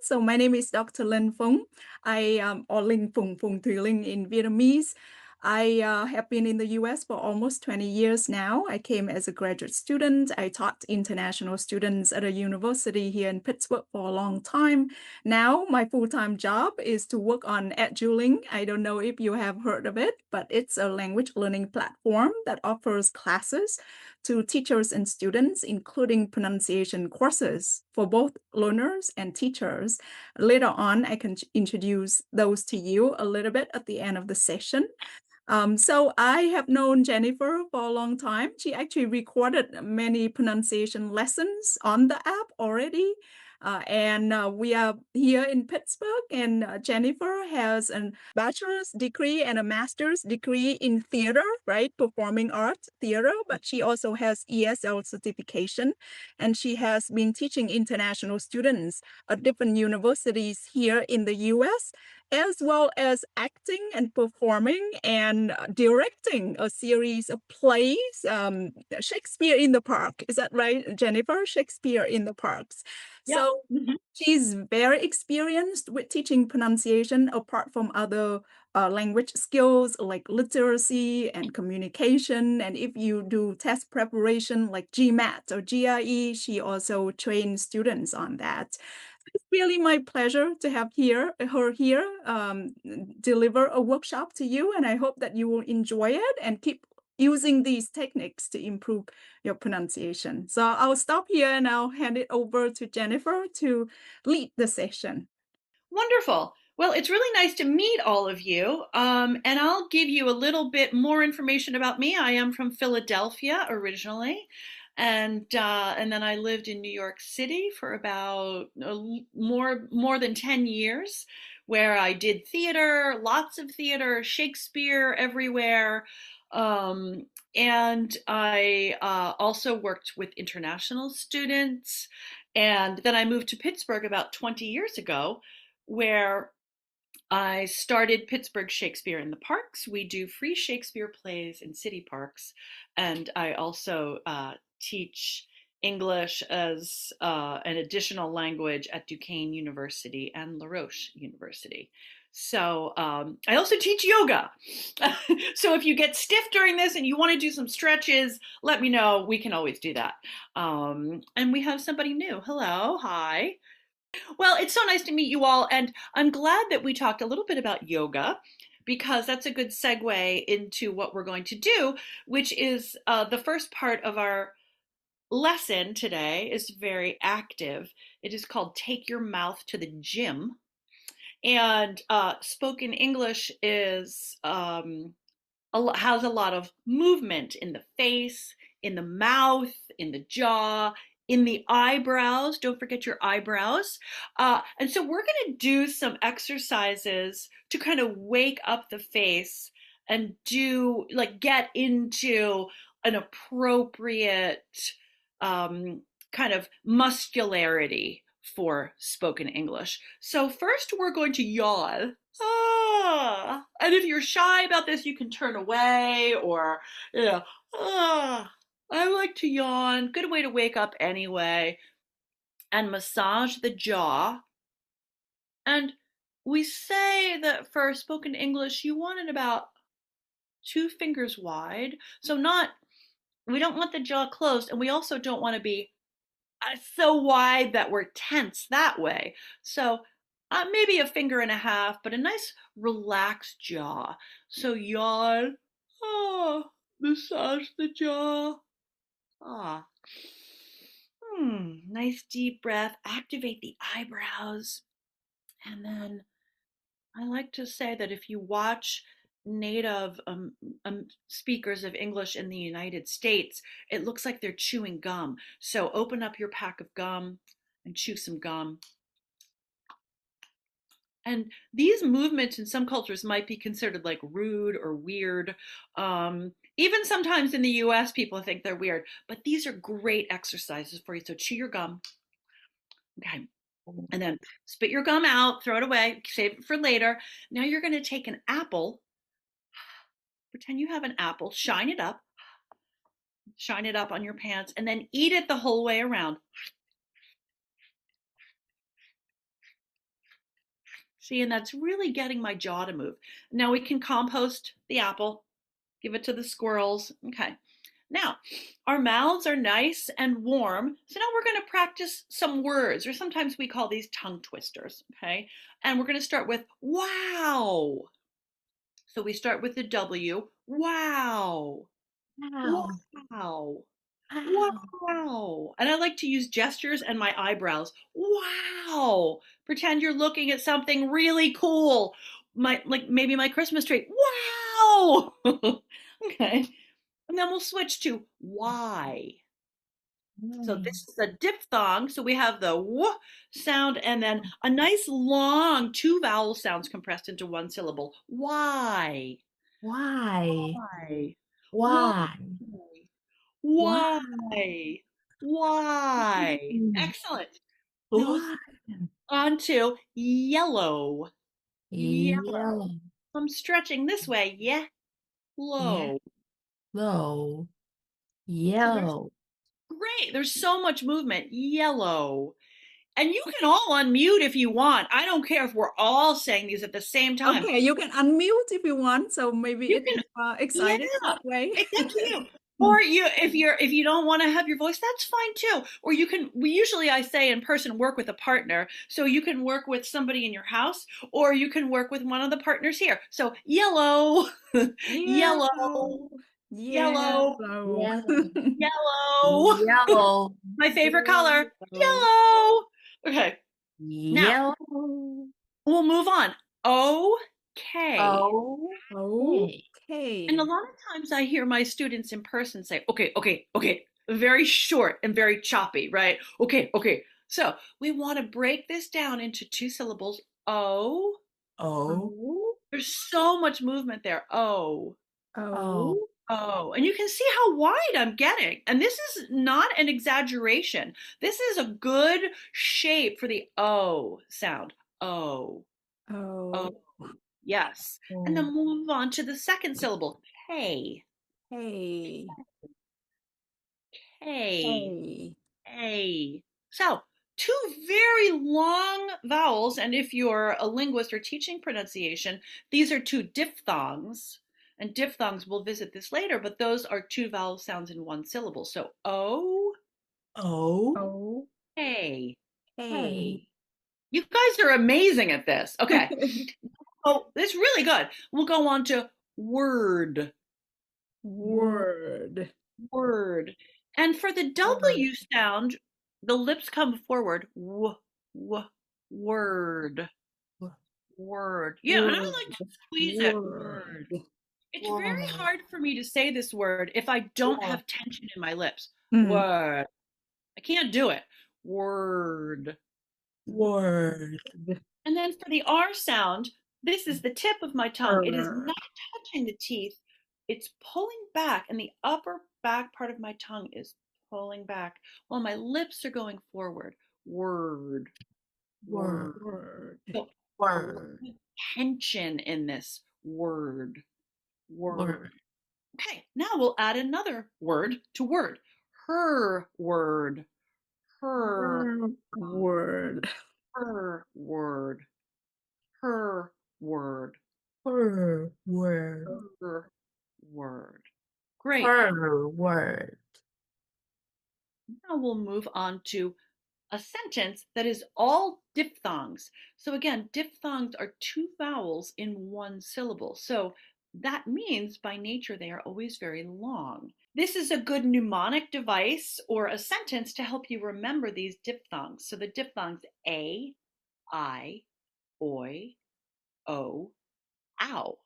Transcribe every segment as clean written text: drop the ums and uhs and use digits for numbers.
So my name is Dr. Linh Phung. Or Linh Phung Phung Thùy Linh in Vietnamese. I have been in the US for almost 20 years now. I came as a graduate student. I taught international students at a university here in Pittsburgh for a long time. Now, my full-time job is to work on Eduling. I don't know if you have heard of it, but it's a language learning platform that offers classes to teachers and students, including pronunciation courses for both learners and teachers. Later on, I can introduce those to you a little bit at the end of the session. So I have known Jennifer for a long time. She actually recorded many pronunciation lessons on the app already. And we are here in Pittsburgh, and Jennifer has a bachelor's degree and a master's degree in theater, right? Performing arts theater, but she also has ESL certification, and she has been teaching international students at different universities here in the US, as well as acting and performing and directing a series of plays, Shakespeare in the Park. Is that right, Jennifer? Shakespeare in the Parks. Yep. So she's very experienced with teaching pronunciation apart from other language skills like literacy and communication. And if you do test preparation like GMAT or GRE, she also trains students on that. It's really my pleasure to have her here, deliver a workshop to you, and I hope that you will enjoy it and keep using these techniques to improve your pronunciation. So I'll stop here and I'll hand it over to Jennifer to lead the session. Wonderful. Well, it's really nice to meet all of you. And I'll give you a little bit more information about me. I am from Philadelphia originally, and then I lived in New York City for about more than 10 years, where I did theater, lots of theater, Shakespeare everywhere. And I also worked with international students. And then I moved to Pittsburgh about 20 years ago, where I started Pittsburgh Shakespeare in the Parks. We do free Shakespeare plays in city parks. And I also teach English as an additional language at Duquesne University and La Roche University. So I also teach yoga. So if you get stiff during this and you want to do some stretches, let me know. We can always do that. And we have somebody new. Hello. Hi. Well, it's so nice to meet you all. And I'm glad that we talked a little bit about yoga, because that's a good segue into what we're going to do, which is the first part of our lesson today is very active. It is called Take Your Mouth to the Gym. And spoken English has a lot of movement in the face, in the mouth, in the jaw, in the eyebrows. Don't forget your eyebrows. And so we're going to do some exercises to kind of wake up the face and get into an appropriate kind of muscularity for spoken English. So first we're going to yawn. And if you're shy about this, you can turn away, or, you know, I like to yawn. Good way to wake up anyway. And massage the jaw. And we say that for spoken English, you want it about 2 fingers wide. So we don't want the jaw closed, and we also don't want to be so wide that we're tense that way. So maybe a finger and a half, but a nice relaxed jaw. So yawn. Massage the jaw. Ah. Nice deep breath. Activate the eyebrows. And then I like to say that if you watch native speakers of English in the United States, it looks like they're chewing gum. So open up your pack of gum and chew some gum. And these movements in some cultures might be considered like rude or weird. Even sometimes in the US, people think they're weird, but these are great exercises for you. So chew your gum. Okay. And then spit your gum out, throw it away, save it for later. Now you're going to take an apple, pretend you have an apple, shine it up on your pants, and then eat it the whole way around. See, and that's really getting my jaw to move. Now we can compost the apple, give it to the squirrels. Okay. Now, our mouths are nice and warm. So now we're going to practice some words, or sometimes we call these tongue twisters. Okay. And we're going to start with wow. So we start with the W. Wow. Wow. Wow. Wow. Wow. And I like to use gestures and my eyebrows. Wow. Pretend you're looking at something really cool. Like maybe my Christmas tree. Wow. Okay. And then we'll switch to why. So Mm. this is a diphthong. So we have the w sound and then a nice long two vowel sounds compressed into one syllable. Why? Why? Why? Why? Why? Why? Why? Why? Mm. Excellent. Now we'll Why? on to yellow. Yellow. Yellow. I'm stretching this way. Yellow. Yellow. So there's Yellow. great. There's so much movement. Yellow. And you can all unmute if you want. I don't care if we're all saying these at the same time. Okay, you can unmute if you want, so maybe You it can, excited yeah, that way. it's up to you. Or you, if you don't want to have your voice, that's fine too. Or you can. We usually, I say in person, work with a partner, so you can work with somebody in your house, or you can work with one of the partners here. So yellow, yellow, Yellow, yellow, yellow. Yellow. yellow. Yellow. My favorite color, Yellow. yellow. Okay, now Yellow. we'll move on. Okay. Okay. And a Okay. lot of times I hear my students in person say, okay, okay, okay, very short and very choppy, right? Okay, okay. So we want to break this down into two syllables. Oh, Oh. Oh, there's so much movement there. Oh, Oh. oh, oh. And you can see how wide I'm getting. And this is not an exaggeration. This is a good shape for the O sound. Oh, oh, oh. yes. And Oh. then move on to the second syllable. Hey, Hey, hey. hey. A. So, two very long vowels, and if you're a linguist or teaching pronunciation, these are two diphthongs. And diphthongs, we'll visit this later, but those are two vowel sounds in one syllable. So, O, Oh. Oh, A. Hey. hey. You guys are amazing at this. Okay. Oh, it's really good. We'll go on to word. Word. Word. Word. And for the W sound, the lips come forward. Word. Word. Yeah, and I Word. like to squeeze it. Word. Word. It's very Word. hard for me to say this word if I don't Word. have tension in my lips. Mm. Word. I can't do it. Word. Word. And then for the R sound, this is the tip of my tongue. It is Er. not touching the teeth. It's pulling back, and the upper back part of my tongue is pulling back while my lips are going forward. Word. Word. Word. Word. So a lot Word. of tension in this word. Word. Word. Okay, now we'll add another word to word. Her word. Her. Word. Her word. Her word. Word. Word. Her word. Great. Her word. Now we'll move on to a sentence that is all diphthongs. So again, diphthongs are two vowels in one syllable. So that means by nature they are always very long. This is a good mnemonic device or a sentence to help you remember these diphthongs. So the diphthongs A, I, oi, o, ow.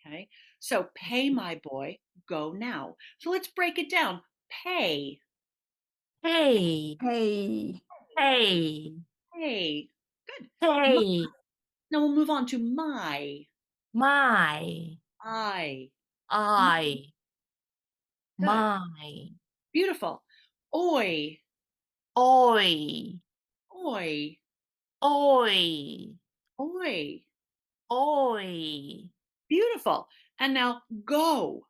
Okay. So pay my boy, go now. So let's break it down. Pay, Hey. Hey. Hey. pay. Good. Hey. Now we'll move on to my, My. I. I. Good. My. Beautiful. Oi, Oi. oi, Oi. oi. Oi. Beautiful. And now go,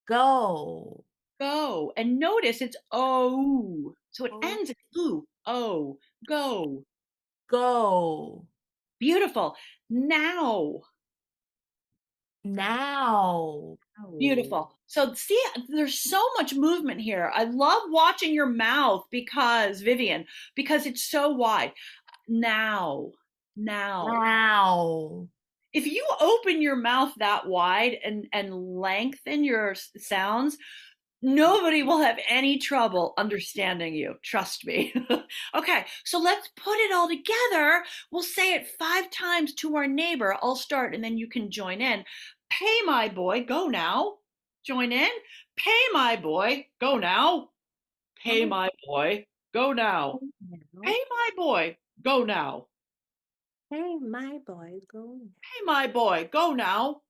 Go. go. And notice it's oh. So it Oh. ends in ooh, oh, go. Go. Beautiful. Now. Now. Beautiful. So see, there's so much movement here. I love watching your mouth because, Vivian, because it's so wide. Now, now. Now. If you open your mouth that wide and lengthen your sounds, nobody will have any trouble understanding you. Trust me. Okay, so let's put it all together. We'll say it 5 times to our neighbor. I'll start and then you can join in. Pay my boy, go now. Join in. Pay my boy, go now. Pay Now. my boy, go now. Pay my boy, go now. Hey, my boy, go. Pay my boy, go now.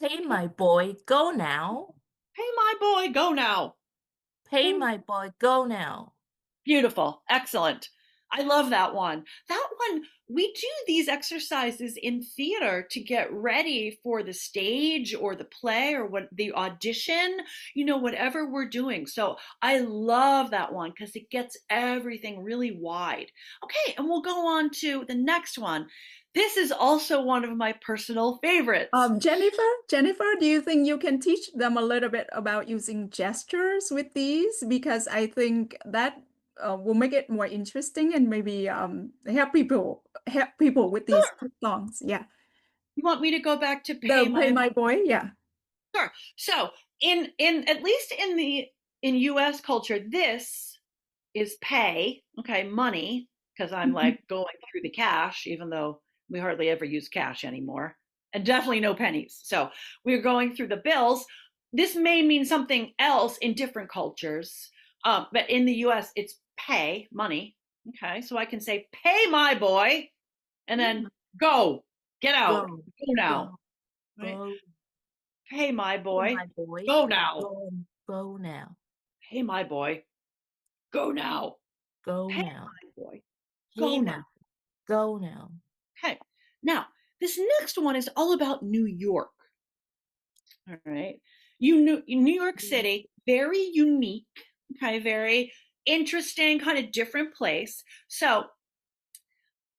Hey, my boy, go now. Pay my boy, go now. Hey, my boy, go now. Beautiful. Excellent. I love that one. That one, we do these exercises in theater to get ready for the stage or the play or what the audition, whatever we're doing. So I love that one because it gets everything really wide. Okay, and we'll go on to the next one. This is also one of my personal favorites. Jennifer, do you think you can teach them a little bit about using gestures with these? Because I think that will make it more interesting and maybe help people with these Sure. songs. Yeah. You want me to go back to The pay Play my My Boy, yeah. Sure. So in at least in US culture, this is pay, okay, money, because I'm Mhm. like going through the cash, even though we hardly ever use cash anymore, and definitely no pennies. So we're going through the bills. This may mean something else in different cultures, but in the US, it's pay, money. Okay, so I can say, pay my boy, and then go, get out, Go, go now, go, right? go. Pay my Hey, boy, my boy, go now. go now. Hey, my boy, go now. Go Hey, now. my boy, Hey, go now. my, go now. Okay. Now, this next one is all about New York. All right. New York City, very unique. Okay, very interesting, kind of different place. So,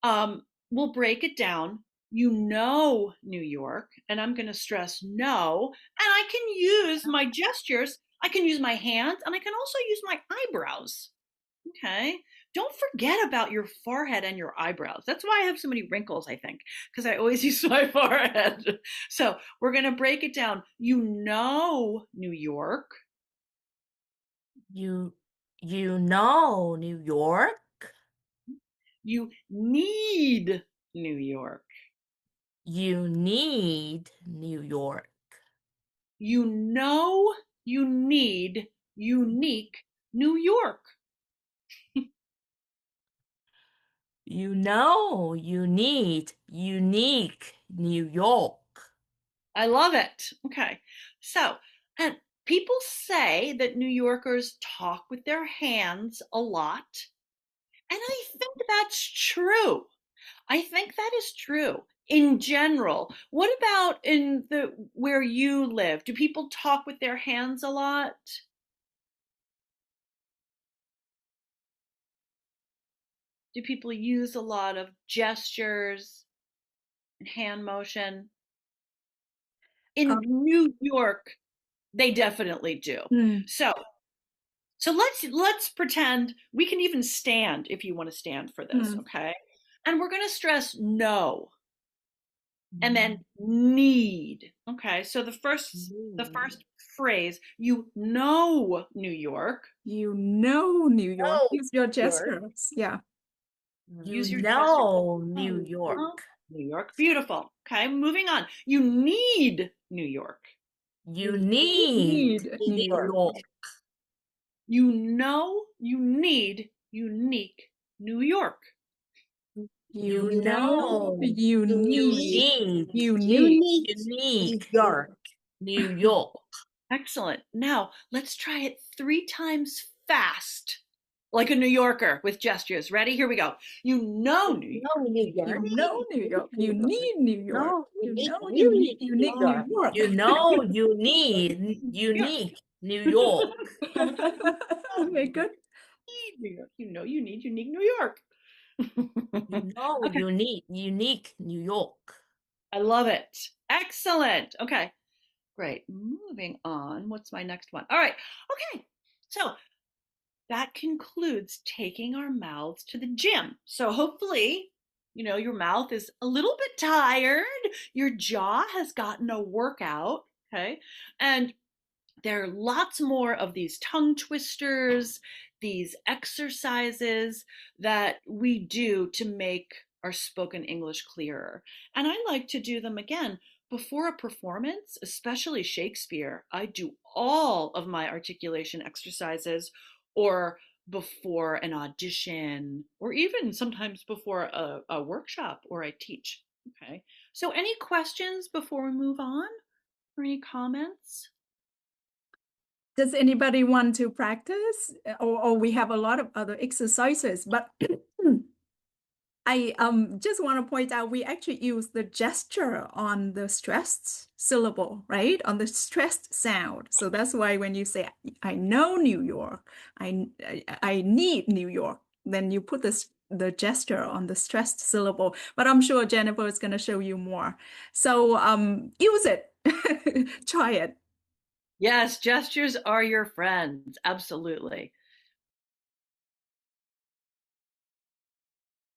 we'll break it down. New York, and I'm going to stress no. And I can use my gestures. I can use my hands, and I can also use my eyebrows. Okay. Don't forget about your forehead and your eyebrows. That's why I have so many wrinkles, I think, because I always use my forehead. So we're going to break it down. New York. You know New York. You need New York. You need New York. You know you need unique New York. You know you need unique New York. I love it. Okay. So, and people say that New Yorkers talk with their hands a lot. And I think that's true. I think that is true in general. What about in the where you live? Do people talk with their hands a lot? Do people use a lot of gestures and hand motion? In Um, New York, they definitely do. mm, So, so let's pretend we can even stand if you want to stand for this, mm, okay? And we're going to stress no and then Mm, need. Okay, so the first Need. phrase, you know New York. New York. Oh, Use your New York. gestures. Yeah. You Use your gestures. know New Oh, York. New York, beautiful. Okay, moving on. You need New York. You You need need New New York. York. You know you need unique New York. You You know know you you need need unique. unique New York. New York. Excellent. Now let's try it 3 times fast, like a New Yorker with gestures. Ready? Here we go. You know You New York. know New You York. know New York. You need New York. No, You unique, know you need unique New unique New York. York. You know you need New York. unique New York. Oh, Very good. need New York. You know you need unique New York. Okay, unique New York. I love it. Excellent. Okay, great. Moving on. What's my next one? All right. Okay. So that concludes taking our mouths to the gym. So hopefully, your mouth is a little bit tired, your jaw has gotten a workout, okay? And there are lots more of these tongue twisters, these exercises that we do to make our spoken English clearer. And I like to do them again before a performance, especially Shakespeare. I do all of my articulation exercises, or before an audition, or even sometimes before a workshop or I teach. Okay. So, any questions before we move on? Or any comments? Does anybody want to practice? Or we have a lot of other exercises, but I just want to point out we actually use the gesture on the stressed syllable, right? On the stressed sound. So that's why when you say I know New York, I need New York, then you put the gesture on the stressed syllable. But I'm sure Jennifer is going to show you more. So use it. Try it. Yes, gestures are your friends. Absolutely.